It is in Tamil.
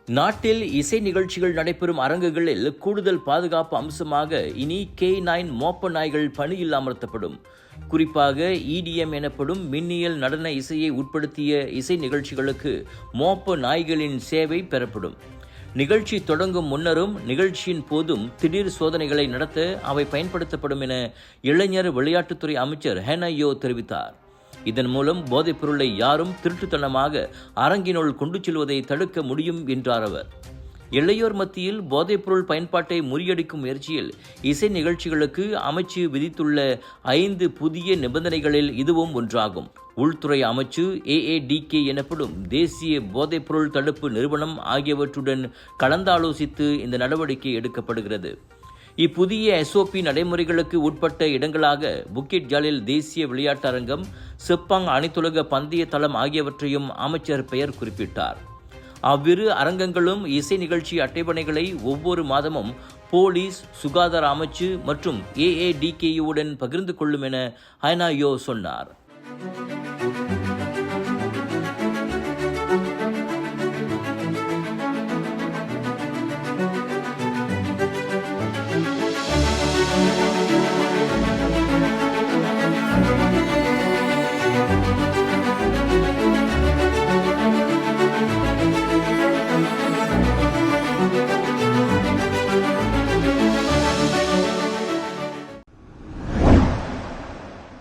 நாட்டில் இசை நிகழ்ச்சிகள் நடைபெறும் அரங்குகளில் கூடுதல் பாதுகாப்பு அம்சமாக இனி K9 மோப்ப நாய்கள் பணியில் அமர்த்தப்படும். குறிப்பாக EDM எனப்படும் மின்னியல் நடன இசையை உட்படுத்திய இசை நிகழ்ச்சிகளுக்கு மோப்ப நாய்களின் சேவை பெறப்படும். நிகழ்ச்சி தொடங்கும் முன்னரும் நிகழ்ச்சியின் போதும் திடீர் சோதனைகளை நடத்த அவை பயன்படுத்தப்படும் என இளைஞர் விளையாட்டுத்துறை அமைச்சர் ஹெனாயோ தெரிவித்தார். இதன் மூலம் போதைப் பொருளை யாரும் திருட்டுத்தனமாக அரங்கினுள் கொண்டு செல்வதை தடுக்க முடியும் என்றார் அவர். இளையோர் மத்தியில் போதைப் பொருள் பயன்பாட்டை முறியடிக்கும் முயற்சியில் இசை நிகழ்ச்சிகளுக்கு அமைச்சு விதித்துள்ள 5 புதிய நிபந்தனைகளில் இதுவும் ஒன்றாகும். உள்துறை அமைச்சு, AADK எனப்படும் தேசிய போதைப் பொருள் தடுப்பு நிறுவனம் ஆகியவற்றுடன் கலந்தாலோசித்து இந்த நடவடிக்கை எடுக்கப்படுகிறது. இப்புதிய SOP நடைமுறைகளுக்கு உட்பட்ட இடங்களாக புக்கிட் ஜாலில் தேசிய விளையாட்டு அரங்கம், செப்பாங் அனைத்துலக பந்தய தளம் ஆகியவற்றையும் அமைச்சர் பெயர் குறிப்பிட்டார். அவ்விரு அரங்கங்களும் இசை நிகழ்ச்சி அட்டவணைகளை ஒவ்வொரு மாதமும் போலீஸ், சுகாதார அமைச்சு மற்றும் AADKUடன் பகிர்ந்து கொள்ளும் என ஹைனாயோ சொன்னார்.